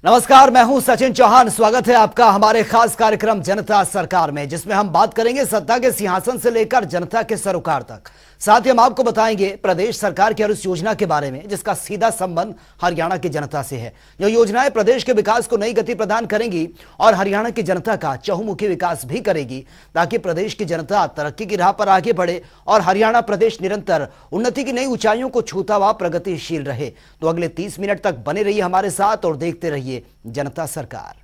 नमस्कार, मैं हूं सचिन चौहान। स्वागत है आपका हमारे खास कार्यक्रम जनता सरकार में, जिसमें हम बात करेंगे सत्ता के सिंहासन से लेकर जनता के सरोकार तक। साथ ही हम आपको बताएंगे प्रदेश सरकार की हर उस योजना के बारे में जिसका सीधा संबंध हरियाणा की जनता से है। जो योजनाएं प्रदेश के विकास को नई गति प्रदान करेंगी और हरियाणा की जनता का चहुमुखी विकास भी करेगी, ताकि प्रदेश की जनता तरक्की की राह पर आगे बढ़े और हरियाणा प्रदेश निरंतर उन्नति की नई ऊंचाइयों को छूता हुआ प्रगतिशील रहे। तो अगले 30 मिनट तक बने रहिए हमारे साथ और देखते रहिए जनता सरकार।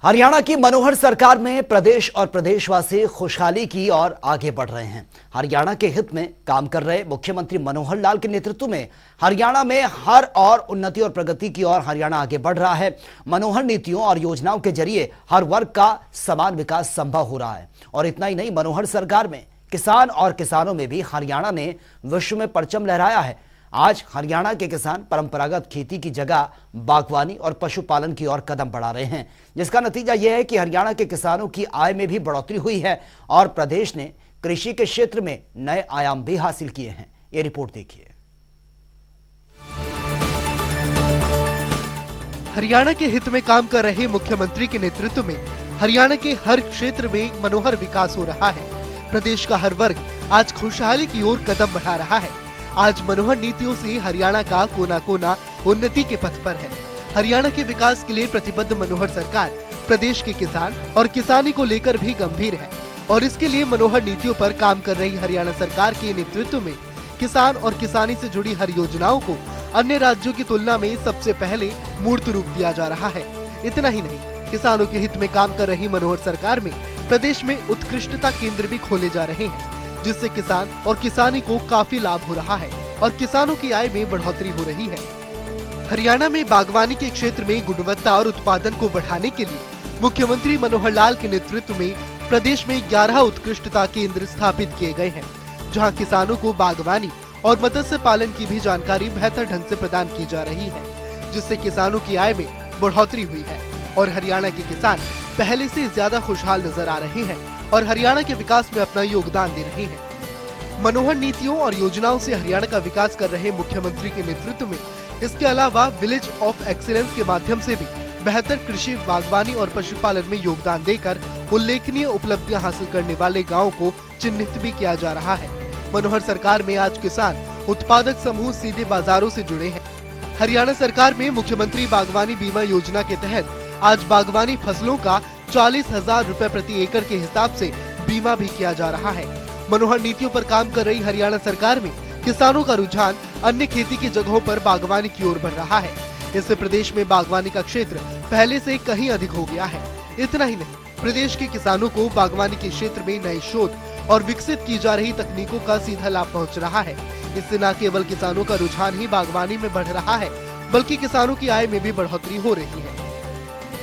हरियाणा की मनोहर सरकार में प्रदेश और प्रदेशवासी खुशहाली की ओर आगे बढ़ रहे हैं। हरियाणा के हित में काम कर रहे मुख्यमंत्री मनोहर लाल के नेतृत्व में हरियाणा में हर और उन्नति और प्रगति की ओर हरियाणा आगे बढ़ रहा है। मनोहर नीतियों और योजनाओं के जरिए हर वर्ग का समान विकास संभव हो रहा है। और इतना ही नहीं, मनोहर सरकार में किसान और किसानों में भी हरियाणा ने विश्व में परचम लहराया है। आज हरियाणा के किसान परंपरागत खेती की जगह बागवानी और पशुपालन की ओर कदम बढ़ा रहे हैं, जिसका नतीजा यह है कि हरियाणा के किसानों की आय में भी बढ़ोतरी हुई है और प्रदेश ने कृषि के क्षेत्र में नए आयाम भी हासिल किए हैं। ये रिपोर्ट देखिए। हरियाणा के हित में काम कर रहे मुख्यमंत्री के नेतृत्व में हरियाणा के हर क्षेत्र में मनोहर विकास हो रहा है। प्रदेश का हर वर्ग आज खुशहाली की ओर कदम बढ़ा रहा है। आज मनोहर नीतियों से हरियाणा का कोना कोना उन्नति के पथ पर है। हरियाणा के विकास के लिए प्रतिबद्ध मनोहर सरकार प्रदेश के किसान और किसानी को लेकर भी गंभीर है और इसके लिए मनोहर नीतियों पर काम कर रही हरियाणा सरकार के नेतृत्व में किसान और किसानी से जुड़ी हर योजनाओं को अन्य राज्यों की तुलना में सबसे पहले मूर्त रूप दिया जा रहा है। इतना ही नहीं, किसानों के हित में काम कर रही मनोहर सरकार में प्रदेश में उत्कृष्टता केंद्र भी खोले जा रहे हैं, जिससे किसान और किसानी को काफी लाभ हो रहा है और किसानों की आय में बढ़ोतरी हो रही है। हरियाणा में बागवानी के क्षेत्र में गुणवत्ता और उत्पादन को बढ़ाने के लिए मुख्यमंत्री मनोहर लाल के नेतृत्व में प्रदेश में 11 उत्कृष्टता केंद्र स्थापित किए गए हैं, जहां किसानों को बागवानी और मत्स्य पालन की भी जानकारी बेहतर ढंग से प्रदान की जा रही है, जिससे किसानों की आय में बढ़ोतरी हुई है और हरियाणा के किसान पहले से ज्यादा खुशहाल नजर आ रहे हैं और हरियाणा के विकास में अपना योगदान दे रहे हैं। मनोहर नीतियों और योजनाओं से हरियाणा का विकास कर रहे मुख्यमंत्री के नेतृत्व में इसके अलावा विलेज ऑफ एक्सीलेंस के माध्यम से भी बेहतर कृषि, बागवानी और पशुपालन में योगदान देकर उल्लेखनीय उपलब्धियां हासिल करने वाले गाँव को चिन्हित भी किया जा रहा है। मनोहर सरकार में आज किसान उत्पादक समूह सीधे बाजारों से जुड़े हैं। हरियाणा सरकार में मुख्यमंत्री बागवानी बीमा योजना के तहत आज बागवानी फसलों का 40,000 रुपए प्रति एकड़ के हिसाब से बीमा भी किया जा रहा है। मनोहर नीतियों पर काम कर रही हरियाणा सरकार में किसानों का रुझान अन्य खेती की जगहों पर बागवानी की ओर बढ़ रहा है। इससे प्रदेश में बागवानी का क्षेत्र पहले से कहीं अधिक हो गया है। इतना ही नहीं, प्रदेश के किसानों को बागवानी के क्षेत्र में नई शोध और विकसित की जा रही तकनीकों का सीधा लाभ पहुँच रहा है। इससे न केवल किसानों का रुझान ही बागवानी में बढ़ रहा है, बल्कि किसानों की आय में भी बढ़ोतरी हो रही है।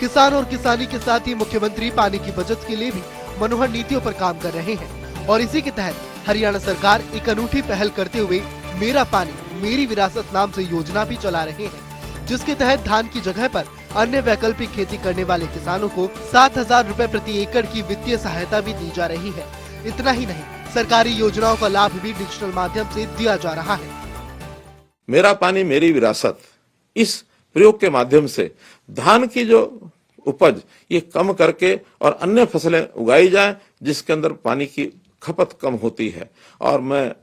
किसान और किसानी के साथ ही मुख्यमंत्री पानी की बचत के लिए भी मनोहर नीतियों पर काम कर रहे हैं और इसी के तहत हरियाणा सरकार एक अनूठी पहल करते हुए मेरा पानी मेरी विरासत नाम से योजना भी चला रहे हैं, जिसके तहत धान की जगह पर अन्य वैकल्पिक खेती करने वाले किसानों को 7,000 रुपए प्रति एकड़ की वित्तीय सहायता भी दी जा रही है। इतना ही नहीं, सरकारी योजनाओं का लाभ भी डिजिटल माध्यम से दिया जा रहा है। मेरा पानी मेरी विरासत, इस प्रयोग के माध्यम से धान की जो उपज ये कम करके और अन्य फसलें उगाई जाएं, जिसके अंदर पानी की खपत कम होती है। और मैं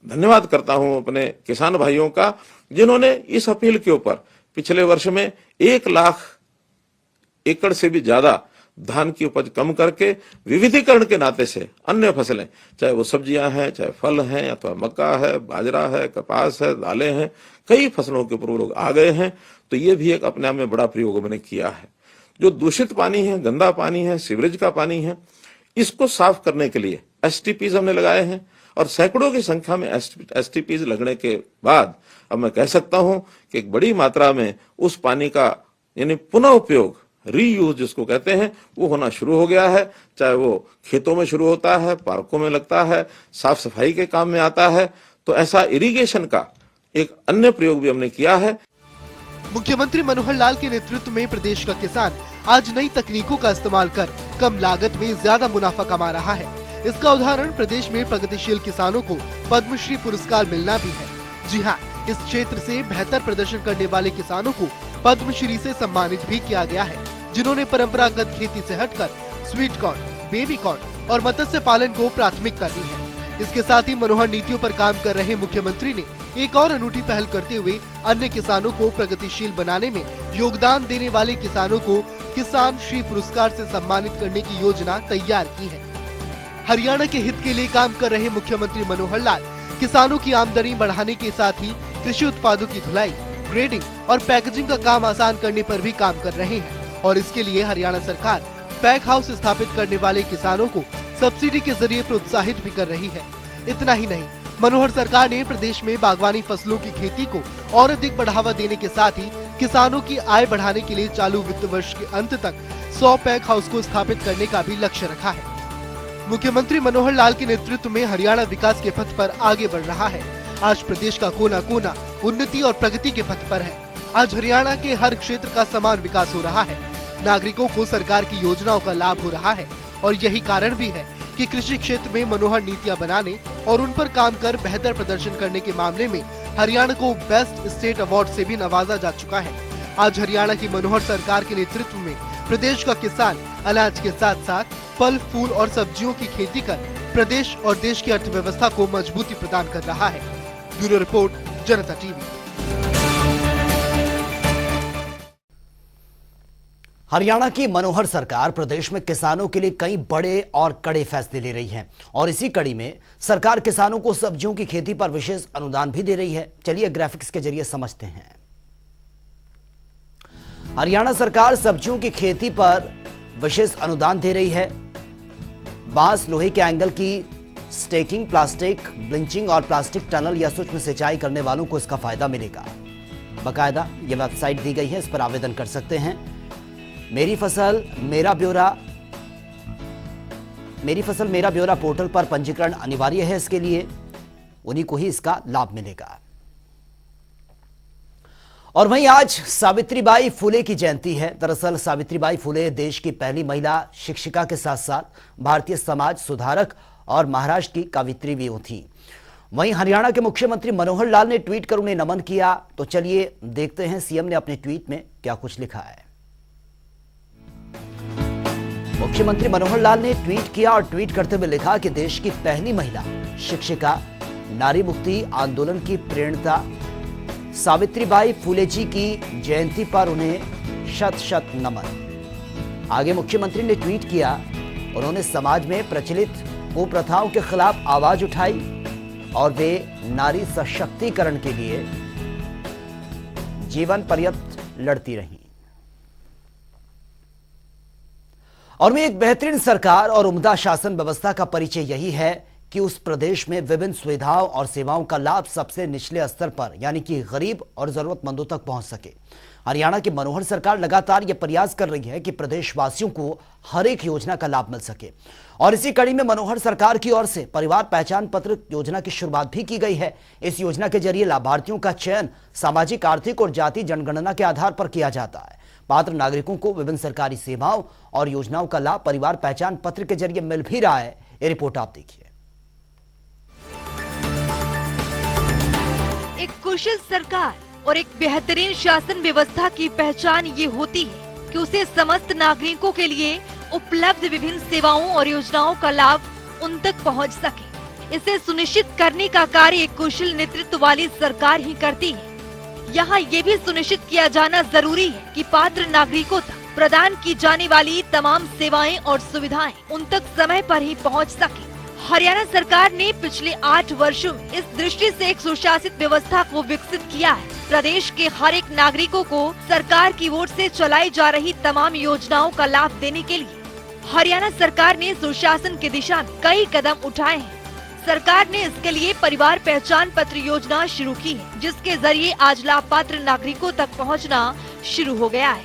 धन्यवाद करता हूं अपने किसान भाइयों का, जिन्होंने इस अपील के ऊपर पिछले वर्ष में 1 लाख एकड़ से भी ज्यादा धान की उपज कम करके विविधीकरण के नाते से अन्य फसलें, चाहे वो सब्जियां हैं, चाहे फल हैं, अथवा मक्का है, बाजरा है, कपास है, दालें हैं, कई फसलों के ऊपर लोग आ गए हैं। तो ये भी एक अपने आप में बड़ा प्रयोग मैंने किया है। जो दूषित पानी है, गंदा पानी है, सीवरेज का पानी है, इसको साफ करने के लिए एसटीपीज हमने लगाए हैं और सैकड़ों की संख्या में एसटीपीज लगने के बाद अब मैं कह सकता हूं कि एक बड़ी मात्रा में उस पानी का यानी पुनः उपयोग, रीयूज जिसको कहते हैं, वो होना शुरू हो गया है। चाहे वो खेतों में शुरू होता है, पार्कों में लगता है, साफ सफाई के काम में आता है। तो ऐसा इरिगेशन का एक अन्य प्रयोग भी हमने किया है। मुख्यमंत्री मनोहर लाल के नेतृत्व में प्रदेश का किसान आज नई तकनीकों का इस्तेमाल कर कम लागत में ज्यादा मुनाफा कमा रहा है। इसका उदाहरण प्रदेश में प्रगतिशील किसानों को पद्मश्री पुरस्कार मिलना भी है। जी हाँ, इस क्षेत्र से बेहतर प्रदर्शन करने वाले किसानों को पद्मश्री से सम्मानित भी किया गया है, जिन्होंने परंपरागत खेती से हटकर स्वीट कॉर्न, बेबी कॉर्न और मत्स्य पालन को प्राथमिकता दी है। इसके साथ ही मनोहर नीतियों पर काम कर रहे मुख्यमंत्री ने एक और अनूठी पहल करते हुए अन्य किसानों को प्रगतिशील बनाने में योगदान देने वाले किसानों को किसान श्री पुरस्कार से सम्मानित करने की योजना तैयार की है। हरियाणा के हित के लिए काम कर रहे मुख्यमंत्री मनोहर लाल किसानों की आमदनी बढ़ाने के साथ ही कृषि उत्पादों की धुलाई, ग्रेडिंग और पैकेजिंग का काम आसान करने पर भी काम कर रहे हैं और इसके लिए हरियाणा सरकार पैक हाउस स्थापित करने वाले किसानों को सब्सिडी के जरिए प्रोत्साहित भी कर रही है। इतना ही नहीं, मनोहर सरकार ने प्रदेश में बागवानी फसलों की खेती को और अधिक बढ़ावा देने के साथ ही किसानों की आय बढ़ाने के लिए चालू वित्त वर्ष के अंत तक 100 पैक हाउस को स्थापित करने का भी लक्ष्य रखा है। मुख्यमंत्री मनोहर लाल के नेतृत्व में हरियाणा विकास के पथ पर आगे बढ़ रहा है। आज प्रदेश का कोना कोना उन्नति और प्रगति के पथ पर है। आज हरियाणा के हर क्षेत्र का समान विकास हो रहा है। नागरिकों को सरकार की योजनाओं का लाभ हो रहा है और यही कारण भी है कि कृषि क्षेत्र में मनोहर नीतियां बनाने और उन पर काम कर बेहतर प्रदर्शन करने के मामले में हरियाणा को बेस्ट स्टेट अवार्ड से भी नवाजा जा चुका है। आज हरियाणा की मनोहर सरकार के नेतृत्व में प्रदेश का किसान अनाज के साथ साथ फल, फूल और सब्जियों की खेती कर प्रदेश और देश की अर्थव्यवस्था को मजबूती प्रदान कर रहा है। ब्यूरो रिपोर्ट, जनता टीवी। हरियाणा की मनोहर सरकार प्रदेश में किसानों के लिए कई बड़े और कड़े फैसले ले रही है और इसी कड़ी में सरकार किसानों को सब्जियों की खेती पर विशेष अनुदान भी दे रही है। चलिए ग्राफिक्स के जरिए समझते हैं। हरियाणा सरकार सब्जियों की खेती पर विशेष अनुदान दे रही है। बांस, लोहे के एंगल की स्टेकिंग, प्लास्टिक ब्लिंचिंग और प्लास्टिक टनल या सूक्ष्म सिंचाई करने वालों को इसका फायदा मिलेगा। बाकायदा ये वेबसाइट दी गई है, इस पर आवेदन कर सकते हैं। मेरी फसल मेरा ब्यौरा पोर्टल पर पंजीकरण अनिवार्य है। इसके लिए उन्हीं को ही इसका लाभ मिलेगा। और वहीं आज सावित्रीबाई फुले की जयंती है। दरअसल सावित्रीबाई फुले देश की पहली महिला शिक्षिका के साथ साथ भारतीय समाज सुधारक और महाराष्ट्र की कवित्री भी थी। वहीं हरियाणा के मुख्यमंत्री मनोहर लाल ने ट्वीट कर उन्हें नमन किया। तो चलिए देखते हैं सीएम ने अपने ट्वीट में क्या कुछ लिखा है। मुख्यमंत्री मनोहर लाल ने ट्वीट किया और ट्वीट करते हुए लिखा कि देश की पहली महिला शिक्षिका, नारी मुक्ति आंदोलन की प्रेरणा सावित्रीबाई फुले जी की जयंती पर उन्हें शत शत नमन। आगे मुख्यमंत्री ने ट्वीट किया, उन्होंने समाज में प्रचलित कुप्रथाओं के खिलाफ आवाज उठाई और वे नारी सशक्तिकरण के लिए जीवन पर्यंत लड़ती रहीं। और में एक बेहतरीन सरकार और उम्दा शासन व्यवस्था का परिचय यही है कि उस प्रदेश में विभिन्न सुविधाओं और सेवाओं का लाभ सबसे निचले स्तर पर यानी कि गरीब और जरूरतमंदों तक पहुंच सके। हरियाणा की मनोहर सरकार लगातार यह प्रयास कर रही है कि प्रदेशवासियों को हर एक योजना का लाभ मिल सके और इसी कड़ी में मनोहर सरकार की ओर से परिवार पहचान पत्र योजना की शुरुआत भी की गई है। इस योजना के जरिए लाभार्थियों का चयन सामाजिक, आर्थिक और जाति जनगणना के आधार पर किया जाता है। पात्र नागरिकों को विभिन्न सरकारी सेवाओं और योजनाओं का लाभ परिवार पहचान पत्र के जरिए मिल भी रहा है। ये रिपोर्ट आप देखिए। एक कुशल सरकार और एक बेहतरीन शासन व्यवस्था की पहचान ये होती है कि उसे समस्त नागरिकों के लिए उपलब्ध विभिन्न सेवाओं और योजनाओं का लाभ उन तक पहुंच सके। इसे सुनिश्चित करने का कार्य एक कुशल नेतृत्व वाली सरकार ही करती है। यहाँ ये भी सुनिश्चित किया जाना जरूरी है कि पात्र नागरिकों तक प्रदान की जाने वाली तमाम सेवाएं और सुविधाएं उन तक समय पर ही पहुंच सके। हरियाणा सरकार ने पिछले 8 वर्षों में इस दृष्टि से एक सुशासित व्यवस्था को विकसित किया है। प्रदेश के हर एक नागरिकों को सरकार की ओर से चलाई जा रही तमाम योजनाओं का लाभ देने के लिए हरियाणा सरकार ने सुशासन की दिशा में कई कदम उठाए हैं। सरकार ने इसके लिए परिवार पहचान पत्र योजना शुरू की है, जिसके जरिए आज लाभ पात्र नागरिकों तक पहुंचना शुरू हो गया है।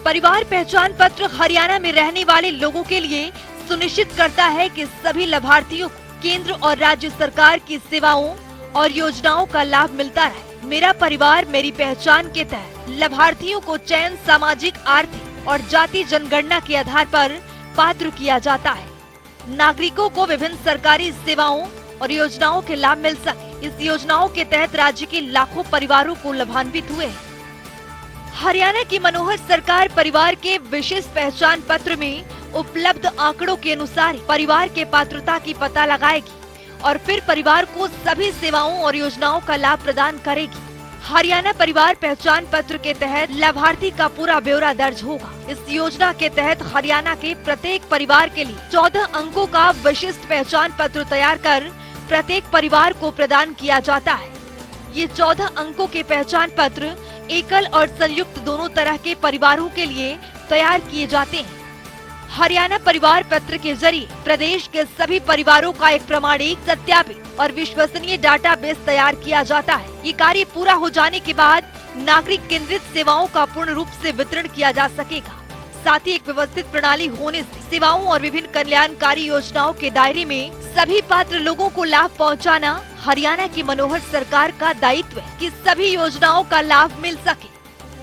परिवार पहचान पत्र हरियाणा में रहने वाले लोगों के लिए सुनिश्चित करता है कि सभी लाभार्थियों को केंद्र और राज्य सरकार की सेवाओं और योजनाओं का लाभ मिलता है। मेरा परिवार मेरी पहचान के तहत लाभार्थियों को चयन सामाजिक, आर्थिक और जाति जनगणना के आधार पर पात्र किया जाता है। नागरिकों को विभिन्न सरकारी सेवाओं और योजनाओं के लाभ मिल सके, इस योजनाओं के तहत राज्य के लाखों परिवारों को लाभान्वित हुए हैं। हरियाणा की मनोहर सरकार परिवार के विशिष्ट पहचान पत्र में उपलब्ध आंकड़ों के अनुसार परिवार के पात्रता की पता लगाएगी और फिर परिवार को सभी सेवाओं और योजनाओं का लाभ प्रदान करेगी। हरियाणा परिवार पहचान पत्र के तहत लाभार्थी का पूरा ब्यौरा दर्ज होगा। इस योजना के तहत हरियाणा के प्रत्येक परिवार के लिए 14 अंकों का विशिष्ट पहचान पत्र तैयार कर प्रत्येक परिवार को प्रदान किया जाता है। ये 14 अंकों के पहचान पत्र एकल और संयुक्त दोनों तरह के परिवारों के लिए तैयार किए जाते हैं। हरियाणा परिवार पत्र के जरिए प्रदेश के सभी परिवारों का एक प्रमाणिक, सत्यापित और विश्वसनीय डाटाबेस तैयार किया जाता है। ये कार्य पूरा हो जाने के बाद नागरिक केंद्रित सेवाओं का पूर्ण रूप से वितरण किया जा सकेगा। साथ ही एक व्यवस्थित प्रणाली होने से सेवाओं और विभिन्न कल्याणकारी योजनाओं के दायरे में सभी पात्र लोगों को लाभ पहुंचाना हरियाणा की मनोहर सरकार का दायित्व है कि सभी योजनाओं का लाभ मिल सके।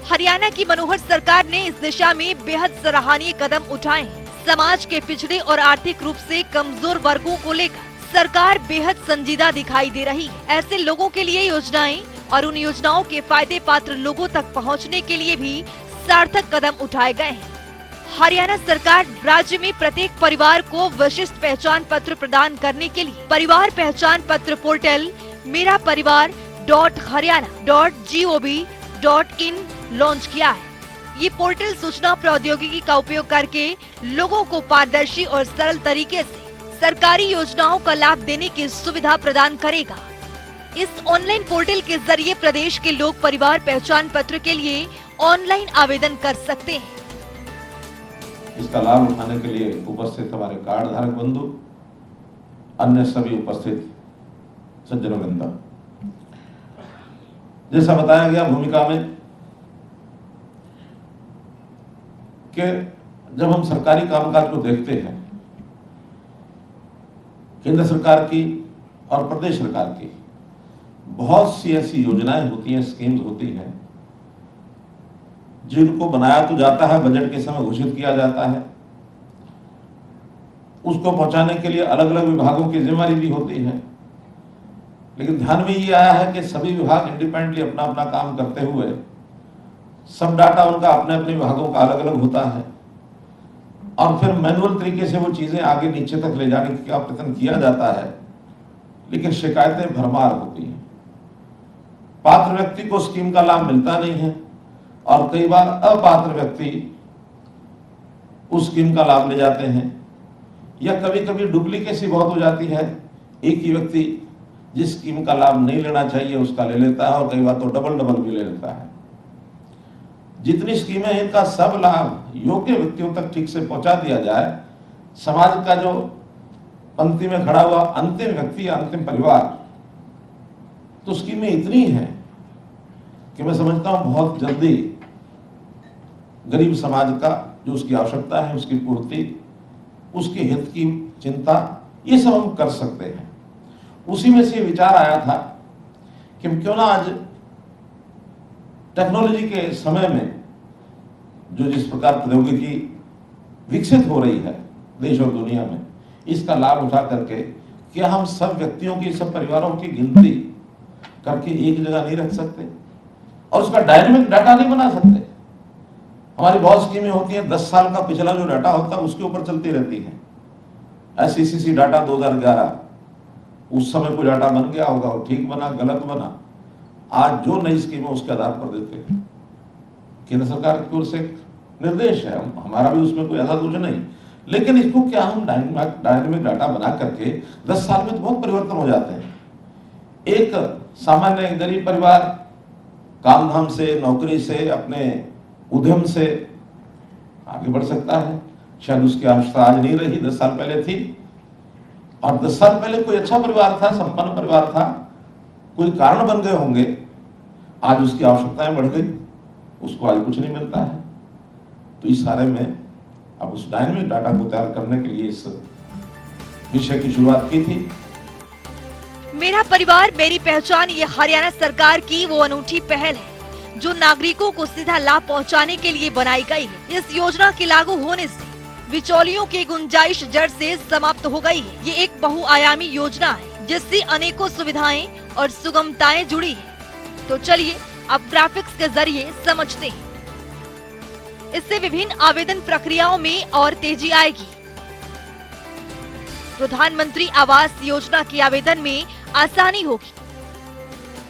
हरियाणा की मनोहर सरकार ने इस दिशा में बेहद सराहनीय कदम उठाए हैं। समाज के पिछड़े और आर्थिक रूप से कमजोर वर्गों को लेकर सरकार बेहद संजीदा दिखाई दे रही है। ऐसे लोगों के लिए योजनाएं और उन योजनाओं के फायदे पात्र लोगों तक पहुंचने के लिए भी सार्थक कदम उठाए गए हैं। हरियाणा सरकार राज्य में प्रत्येक परिवार को विशिष्ट पहचान पत्र प्रदान करने के लिए परिवार पहचान पत्र पोर्टल मेरा परिवार .हरियाणा.gov.in लॉन्च किया है। ये पोर्टल सूचना प्रौद्योगिकी का उपयोग करके लोगों को पारदर्शी और सरल तरीके से सरकारी योजनाओं का लाभ देने की सुविधा प्रदान करेगा। इस ऑनलाइन पोर्टल के जरिए प्रदेश के लोग परिवार पहचान पत्र के लिए ऑनलाइन आवेदन कर सकते हैं। इसका लाभ उठाने के लिए उपस्थित हमारे कार्ड धारक बंधु, अन्य सभी उपस्थित सज्जनों वृंदा, जैसा बताया गया भूमिका में कि जब हम सरकारी कामकाज को देखते हैं, केंद्र सरकार की और प्रदेश सरकार की बहुत सी ऐसी योजनाएं होती हैं, स्कीम्स होती हैं, जिनको बनाया तो जाता है, बजट के समय घोषित किया जाता है, उसको पहुंचाने के लिए अलग अलग विभागों की जिम्मेदारी भी होती है। लेकिन ध्यान में ये आया है कि सभी विभाग इंडिपेंडेंटली अपना अपना काम करते हुए सब डाटा उनका अपने अपने विभागों का अलग अलग होता है और फिर मैनुअल तरीके से वो चीजें आगे नीचे तक ले जाने का प्रयत्न किया जाता है, लेकिन शिकायतें भरमार होती हैं। पात्र व्यक्ति को स्कीम का लाभ मिलता नहीं है और कई बार अपात्र व्यक्ति उस स्कीम का लाभ ले जाते हैं, या कभी कभी डुप्लीकेसी बहुत हो जाती है। एक ही व्यक्ति जिस स्कीम का लाभ नहीं लेना चाहिए उसका ले लेता है और कई बार तो डबल भी ले लेता है। जितनी स्कीमें हैं इनका सब लाभ योग्य व्यक्तियों तक ठीक से पहुंचा दिया जाए, समाज का जो पंक्ति में खड़ा हुआ अंतिम व्यक्ति या अंतिम परिवार, तो स्कीमें इतनी हैं कि मैं समझता हूं बहुत जल्दी गरीब समाज का जो उसकी आवश्यकता है उसकी पूर्ति, उसके हित की चिंता, ये सब हम कर सकते हैं। उसी में से विचार आया था कि क्यों ना आज टेक्नोलॉजी के समय में जो जिस प्रकार प्रौद्योगिकी विकसित हो रही है देश और दुनिया में, इसका लाभ उठा करके क्या हम सब व्यक्तियों की, सब परिवारों की गिनती करके एक जगह नहीं रख सकते और उसका डायनेमिक डाटा नहीं बना सकते। हमारी बहुत स्कीमें होती हैं, 10 साल का पिछला जो डाटा होता है उसके ऊपर चलती रहती है। SECC डाटा 2011, उस समय कोई डाटा बन गया होगा और ठीक बना, गलत बना, आज जो नई स्कीम है उसके आधार पर देते हैं। केंद्र सरकार की ओर से निर्देश है, हमारा भी उसमें कोई ऐसा दोष नहीं, लेकिन इसको क्या हम डायनेमिक डाटा बना करके 10 साल में तो बहुत परिवर्तन हो जाते हैं। एक सामान्य गरीब परिवार काम धाम से, नौकरी से, अपने उद्यम से आगे बढ़ सकता है। शायद उसकी आवश्यकता आज नहीं रही, 10 साल पहले थी, और 10 साल पहले कोई अच्छा परिवार था, संपन्न परिवार था, कोई कारण बन गए होंगे, आज उसकी आवश्यकताएं बढ़ गई, उसको आज कुछ नहीं मिलता है। तो इस बारे में अब उस डायनेमिक डाटा को तैयार करने के लिए इस विषय की शुरुआत की थी। मेरा परिवार मेरी पहचान, ये हरियाणा सरकार की वो अनूठी पहल है जो नागरिकों को सीधा लाभ पहुंचाने के लिए बनाई गई है। इस योजना के लागू होने से बिचौलियों की गुंजाइश जड़ से समाप्त हो गई है। ये एक बहुआयामी योजना है जिससे अनेकों सुविधाएं और सुगमताएं जुड़ी है। तो चलिए अब ग्राफिक्स के जरिए समझते हैं। इससे विभिन्न आवेदन प्रक्रियाओं में और तेजी आएगी। प्रधानमंत्री आवास योजना के आवेदन में आसानी होगी।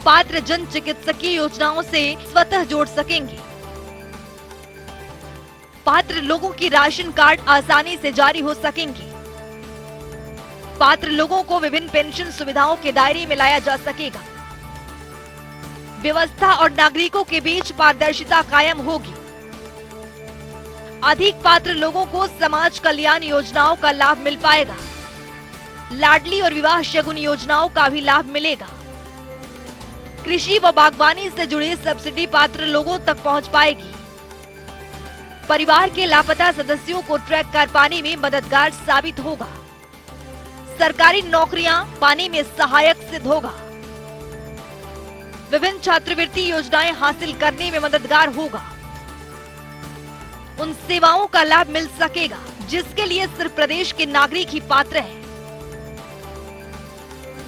पात्र जन चिकित्सकीय योजनाओं से स्वतः जोड़ सकेंगे। पात्र लोगों की राशन कार्ड आसानी से जारी हो सकेंगे। पात्र लोगों को विभिन्न पेंशन सुविधाओं के दायरे में लाया जा सकेगा। व्यवस्था और नागरिकों के बीच पारदर्शिता कायम होगी। अधिक पात्र लोगों को समाज कल्याण योजनाओं का लाभ मिल पाएगा। लाडली और विवाह शगुन योजनाओं का भी लाभ मिलेगा। कृषि व बागवानी से जुड़े सब्सिडी पात्र लोगों तक पहुंच पाएगी। परिवार के लापता सदस्यों को ट्रैक कर पाने में मददगार साबित होगा। सरकारी नौकरियां पाने में सहायक सिद्ध होगा। विभिन्न छात्रवृत्ति योजनाएं हासिल करने में मददगार होगा। उन सेवाओं का लाभ मिल सकेगा जिसके लिए सिर्फ प्रदेश के नागरिक ही पात्र हैं।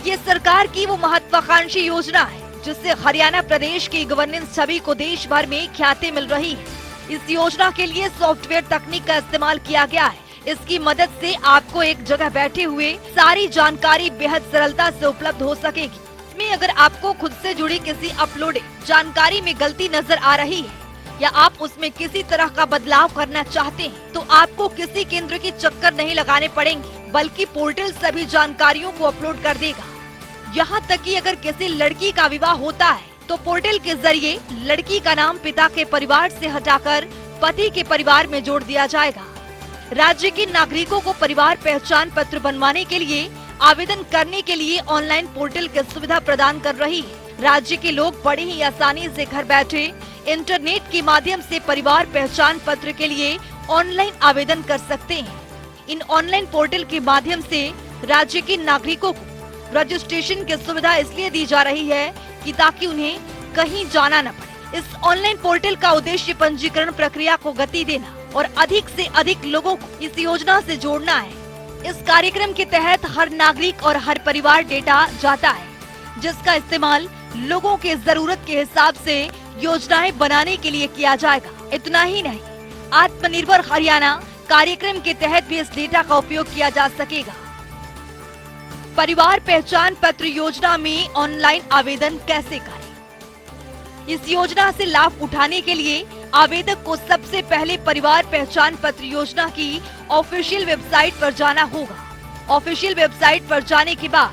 ये सरकार की वो महत्वाकांक्षी योजना है जिससे हरियाणा प्रदेश की गवर्नेंस छवि को देश भर में ख्याति मिल रही है। इस योजना के लिए सॉफ्टवेयर तकनीक का इस्तेमाल किया गया है। इसकी मदद से आपको एक जगह बैठे हुए सारी जानकारी बेहद सरलता से उपलब्ध हो सकेगी। इसमें अगर आपको खुद से जुड़ी किसी अपलोडेड जानकारी में गलती नजर आ रही है या आप उसमें किसी तरह का बदलाव करना चाहते हैं तो आपको किसी केंद्र की चक्कर नहीं लगाने पड़ेंगे, बल्कि पोर्टल सभी जानकारियों को अपलोड कर देगा। यहाँ तक कि अगर किसी लड़की का विवाह होता है तो पोर्टल के जरिए लड़की का नाम पिता के परिवार से हटाकर पति के परिवार में जोड़ दिया जाएगा। राज्य के नागरिकों को परिवार पहचान पत्र बनवाने के लिए आवेदन करने के लिए ऑनलाइन पोर्टल की सुविधा प्रदान कर रही है। राज्य के लोग बड़ी ही आसानी से घर बैठे इंटरनेट के माध्यम से परिवार पहचान पत्र के लिए ऑनलाइन आवेदन कर सकते हैं। इन ऑनलाइन पोर्टल के माध्यम से राज्य के नागरिकों को रजिस्ट्रेशन की सुविधा इसलिए दी जा रही है कि ताकि उन्हें कहीं जाना न पड़े। इस ऑनलाइन पोर्टल का उद्देश्य पंजीकरण प्रक्रिया को गति देना और अधिक से अधिक लोगों को इस योजना से जोड़ना है। इस कार्यक्रम के तहत हर नागरिक और हर परिवार डेटा जाता है जिसका इस्तेमाल लोगों के जरूरत के हिसाब से योजनाएं बनाने के लिए किया जाएगा। इतना ही नहीं, आत्मनिर्भर हरियाणा कार्यक्रम के तहत भी इस डेटा का उपयोग किया जा सकेगा। परिवार पहचान पत्र योजना में ऑनलाइन आवेदन कैसे करें? इस योजना से लाभ उठाने के लिए आवेदक को सबसे पहले परिवार पहचान पत्र योजना की ऑफिशियल वेबसाइट पर जाना होगा। ऑफिशियल वेबसाइट पर जाने के बाद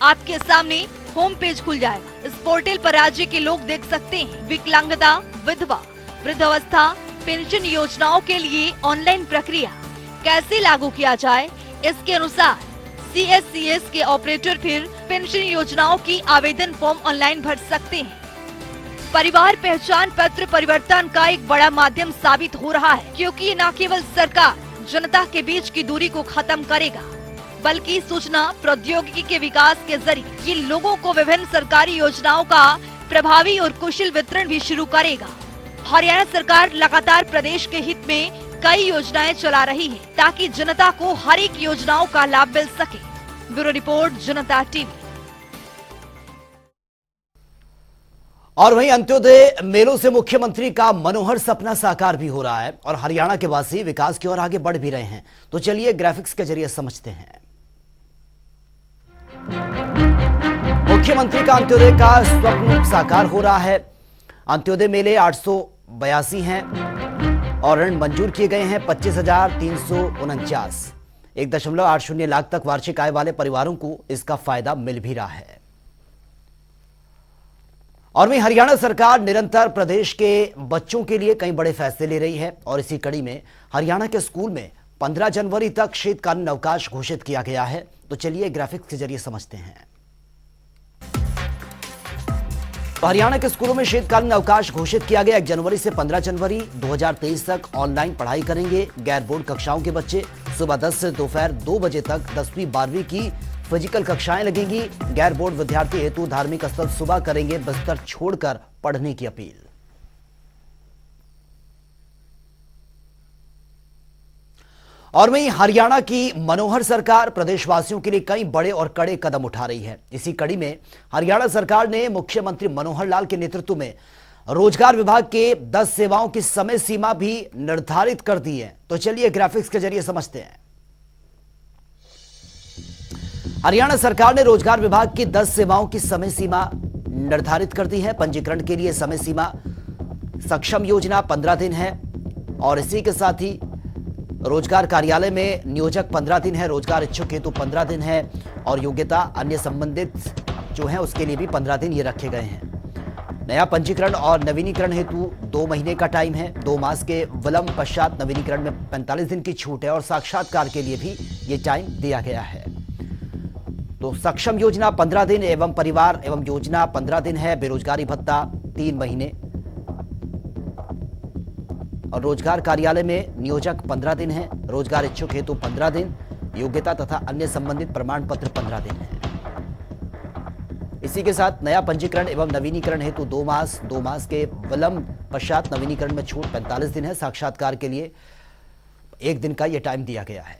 आपके सामने होम पेज खुल जाएगा। इस पोर्टल पर राज्य के लोग देख सकते हैं विकलांगता, विधवा, वृद्धावस्था पेंशन योजनाओं के लिए ऑनलाइन प्रक्रिया कैसे लागू किया जाए। इसके अनुसार CSCS के ऑपरेटर फिर पेंशन योजनाओं की आवेदन फॉर्म ऑनलाइन भर सकते हैं। परिवार पहचान पत्र परिवर्तन का एक बड़ा माध्यम साबित हो रहा है, क्योंकि ये न केवल सरकार जनता के बीच की दूरी को खत्म करेगा, बल्कि सूचना प्रौद्योगिकी के विकास के जरिए ये लोगों को विभिन्न सरकारी योजनाओं का प्रभावी और कुशल वितरण भी शुरू करेगा। हरियाणा सरकार लगातार प्रदेश के हित में कई योजनाएं चला रही है ताकि जनता को हर एक योजनाओं का लाभ मिल सके। ब्यूरो रिपोर्ट, जनता टीवी। और वहीं अंत्योदय मेलों से मुख्यमंत्री का मनोहर सपना साकार भी हो रहा है और हरियाणा के वासी विकास की ओर आगे बढ़ भी रहे हैं। तो चलिए ग्राफिक्स के जरिए समझते हैं। मुख्यमंत्री का अंत्योदय का स्वप्न साकार हो रहा है। अंत्योदय मेले 882 हैं और ऋण मंजूर किए गए हैं 25,349। 1.80 लाख तक वार्षिक आय वाले परिवारों को इसका फायदा मिल भी रहा है। और वहीं हरियाणा सरकार निरंतर प्रदेश के बच्चों के लिए कई बड़े फैसले ले रही है और इसी कड़ी में हरियाणा के स्कूल में 15 जनवरी तक शीतकालीन अवकाश घोषित किया गया है। तो चलिए ग्राफिक्स के जरिए समझते हैं। हरियाणा के स्कूलों में शीतकालीन अवकाश घोषित किया गया। 1 जनवरी से 15 जनवरी 2023 तक ऑनलाइन पढ़ाई करेंगे गैर बोर्ड कक्षाओं के बच्चे। सुबह 10 से दोपहर 2 बजे तक 10वीं 12वीं की फिजिकल कक्षाएं लगेंगी। गैर बोर्ड विद्यार्थी हेतु धार्मिक स्थल सुबह करेंगे बिस्तर छोड़कर पढ़ने की अपील। और वहीं हरियाणा की मनोहर सरकार प्रदेशवासियों के लिए कई बड़े और कड़े कदम उठा रही है। इसी कड़ी में हरियाणा सरकार ने मुख्यमंत्री मनोहर लाल के नेतृत्व में रोजगार विभाग के 10 सेवाओं की समय सीमा भी निर्धारित कर दी है। तो चलिए ग्राफिक्स के जरिए समझते हैं। हरियाणा सरकार ने रोजगार विभाग की 10 सेवाओं की समय सीमा निर्धारित कर दी है। पंजीकरण के लिए समय सीमा सक्षम योजना 15 दिन है और इसी के साथ ही रोजगार कार्यालय में नियोजक 15 दिन है, रोजगार इच्छुक हेतु 15 दिन है और योग्यता अन्य संबंधित जो है उसके लिए भी 15 दिन ये रखे गए हैं। नया पंजीकरण और नवीनीकरण हेतु 2 महीने का टाइम है। 2 मास के विलंब पश्चात नवीनीकरण में 45 दिन की छूट है और साक्षात्कार के लिए भी ये टाइम दिया गया है। तो सक्षम योजना 15 दिन एवं परिवार एवं योजना 15 दिन है। बेरोजगारी भत्ता 3 महीने और रोजगार कार्यालय में नियोजक 15 दिन है, रोजगार इच्छुक हेतु 15 दिन, योग्यता तथा अन्य संबंधित प्रमाण पत्र 15 दिन है। इसी के साथ नया पंजीकरण एवं नवीनीकरण हेतु 2 मास के विलंब पश्चात नवीनीकरण में छूट 45 दिन है। साक्षात्कार के लिए 1 दिन का यह टाइम दिया गया है।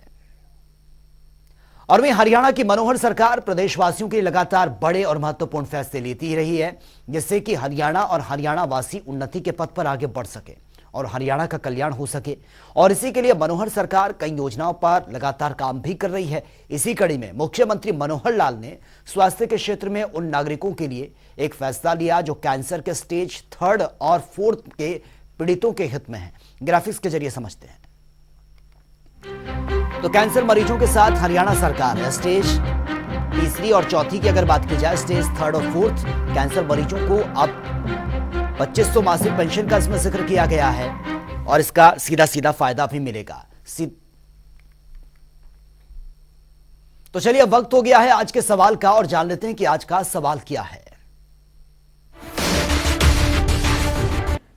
और वहीं हरियाणा की मनोहर सरकार प्रदेशवासियों के लिए लगातार बड़े और महत्वपूर्ण फैसले लेती रही है, जिससे कि हरियाणा और हरियाणा वासी उन्नति के पथ पर आगे बढ़ सके और हरियाणा का कल्याण हो सके। और इसी के लिए मनोहर सरकार कई योजनाओं पर लगातार काम भी कर रही है। इसी कड़ी में मुख्यमंत्री मनोहर लाल ने स्वास्थ्य के क्षेत्र में उन नागरिकों के लिए एक फैसला लिया जो कैंसर के स्टेज 3 और 4 के पीड़ितों के हित में है। ग्राफिक्स के जरिए समझते हैं। तो कैंसर मरीजों के साथ हरियाणा सरकार स्टेज 3 और 4 की अगर बात की जाए, स्टेज 3 और 4 कैंसर मरीजों को अब 2500 मासिक पेंशन का इसमें जिक्र किया गया है और इसका सीधा सीधा फायदा भी मिलेगा। तो चलिए अब वक्त हो गया है आज के सवाल का और जान लेते हैं कि आज का सवाल क्या है।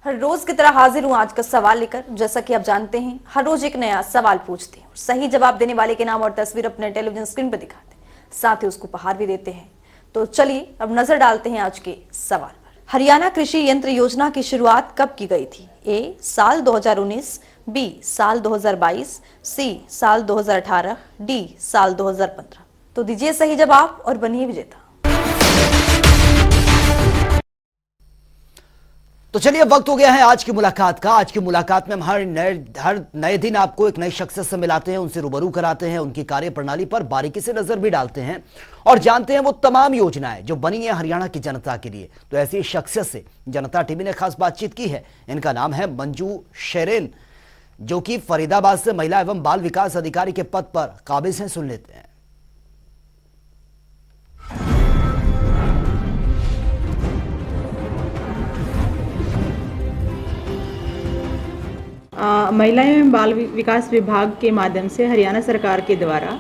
हर रोज की तरह हाजिर हूं आज का सवाल लेकर। जैसा कि आप जानते हैं, हर रोज एक नया सवाल पूछते हैं और सही जवाब देने वाले के नाम और तस्वीर अपने टेलीविजन स्क्रीन पर दिखाते हैं, साथ ही उसको उपहार भी देते हैं। तो चलिए अब नजर डालते हैं आज के सवाल। हरियाणा कृषि यंत्र योजना की शुरुआत कब की गई थी? ए साल 2019, बी साल 2022, सी साल 2018, डी साल 2015। तो दीजिए सही जवाब और बनिए विजेता। तो चलिए वक्त हो गया है आज की मुलाकात का। आज की मुलाकात में हम हर नए दिन आपको एक नई शख्सियत से मिलाते हैं, उनसे रूबरू कराते हैं, उनकी कार्यप्रणाली पर बारीकी से नजर भी डालते हैं और जानते हैं वो तमाम योजनाएं जो बनी है हरियाणा की जनता के लिए। तो ऐसी शख्सियत से जनता टीवी ने खास बातचीत की है। इनका नाम है मंजू शेरेन, जो कि फरीदाबाद से महिला एवं बाल विकास अधिकारी के पद पर काबिज हैं। सुन लेते हैं। महिला एवं बाल विकास विभाग के माध्यम से हरियाणा सरकार के द्वारा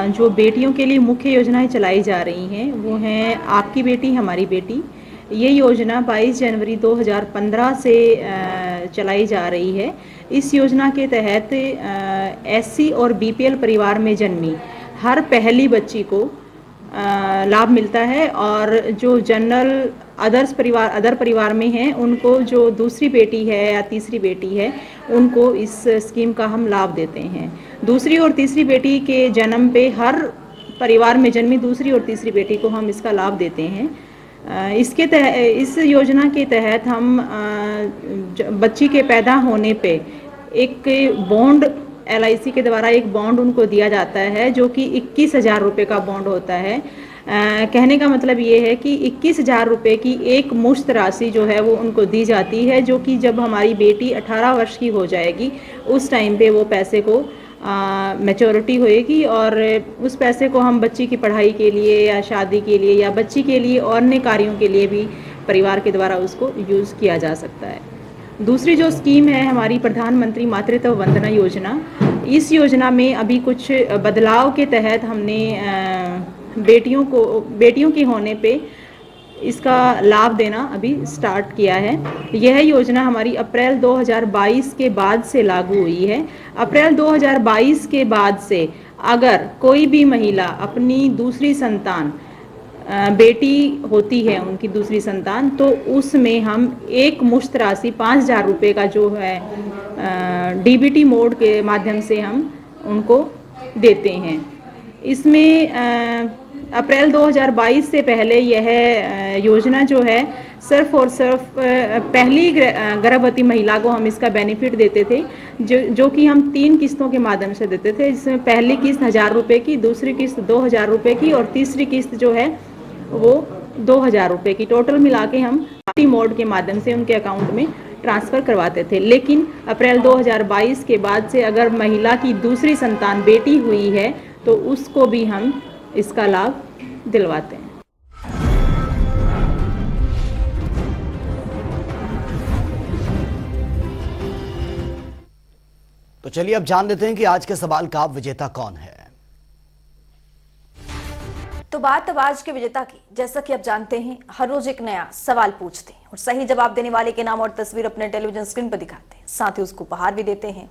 जो बेटियों के लिए मुख्य योजनाएं चलाई जा रही हैं वो हैं आपकी बेटी हमारी बेटी। ये योजना 22 जनवरी 2015 से चलाई जा रही है। इस योजना के तहत एससी और बीपीएल परिवार में जन्मी हर पहली बच्ची को लाभ मिलता है और जो जनरल अदर परिवार में हैं उनको जो दूसरी बेटी है या तीसरी बेटी है उनको इस स्कीम का हम लाभ देते हैं। दूसरी और तीसरी बेटी के जन्म पे हर परिवार में जन्मी दूसरी और तीसरी बेटी को हम इसका लाभ देते हैं। इस योजना के तहत हम बच्ची के पैदा होने पे एक बॉन्ड LIC के द्वारा एक बॉन्ड उनको दिया जाता है जो कि 21,000 रुपये का बॉन्ड होता है। कहने का मतलब ये है कि 21,000 रुपये की एक मुश्त राशि जो है वो उनको दी जाती है, जो कि जब हमारी बेटी 18 वर्ष की हो जाएगी उस टाइम पे वो पैसे को मैच्योरिटी होएगी और उस पैसे को हम बच्ची की पढ़ाई के लिए या शादी के लिए या बच्ची के लिए और अन्य कार्यों के लिए भी परिवार के द्वारा उसको यूज़ किया जा सकता है। दूसरी जो स्कीम है हमारी प्रधानमंत्री मातृत्व वंदना योजना। इस योजना में अभी कुछ बदलाव के तहत हमने बेटियों के होने पे इसका लाभ देना अभी स्टार्ट किया है। यह योजना हमारी अप्रैल 2022 के बाद से लागू हुई है। अप्रैल 2022 के बाद से अगर कोई भी महिला अपनी दूसरी संतान बेटी होती है उनकी दूसरी संतान, तो उसमें हम एक मुश्त राशि 5,000 रुपये का जो है DBT मोड के माध्यम से हम उनको देते हैं। इसमें अप्रैल 2022 से पहले यह योजना जो है सिर्फ और सिर्फ पहली गर्भवती महिला को हम इसका बेनिफिट देते थे, जो कि हम 3 किस्तों के माध्यम से देते थे, जिसमें पहली किस्त 1000 रुपये की, दूसरी किस्त 2000 रुपये की और तीसरी किस्त जो है वो 2000 रुपये की। टोटल मिला के हम मोड के माध्यम से उनके अकाउंट में ट्रांसफ़र करवाते थे। लेकिन अप्रैल 2022 के बाद से अगर महिला की दूसरी संतान बेटी हुई है तो उसको भी हम इसका लाभ दिलवाते हैं। तो चलिए अब जान लेते हैं कि आज के सवाल का विजेता कौन है। तो बात अब आज के विजेता की। जैसा कि आप जानते हैं, हर रोज एक नया सवाल पूछते हैं और सही जवाब देने वाले के नाम और तस्वीर अपने टेलीविजन स्क्रीन पर दिखाते हैं, साथ ही उसको उपहार भी देते हैं।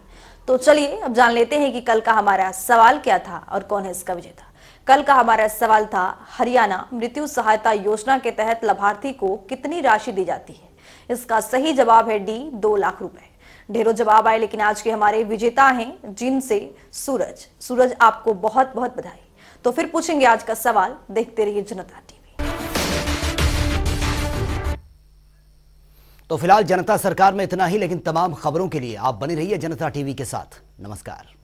तो चलिए अब जान लेते हैं कि कल का हमारा सवाल क्या था और कौन है इसका विजेता। कल का हमारा सवाल था, हरियाणा मृत्यु सहायता योजना के तहत लाभार्थी को कितनी राशि दी जाती है। इसका सही जवाब है डी, 2 लाख रुपए। ढेरों जवाब आए, लेकिन आज के हमारे विजेता हैं जिनसे सूरज। सूरज, आपको बहुत बहुत बधाई। तो फिर पूछेंगे आज का सवाल, देखते रहिए जनता टीवी। तो फिलहाल जनता सरकार में इतना ही, लेकिन तमाम खबरों के लिए आप बने रहिए जनता टीवी के साथ। नमस्कार।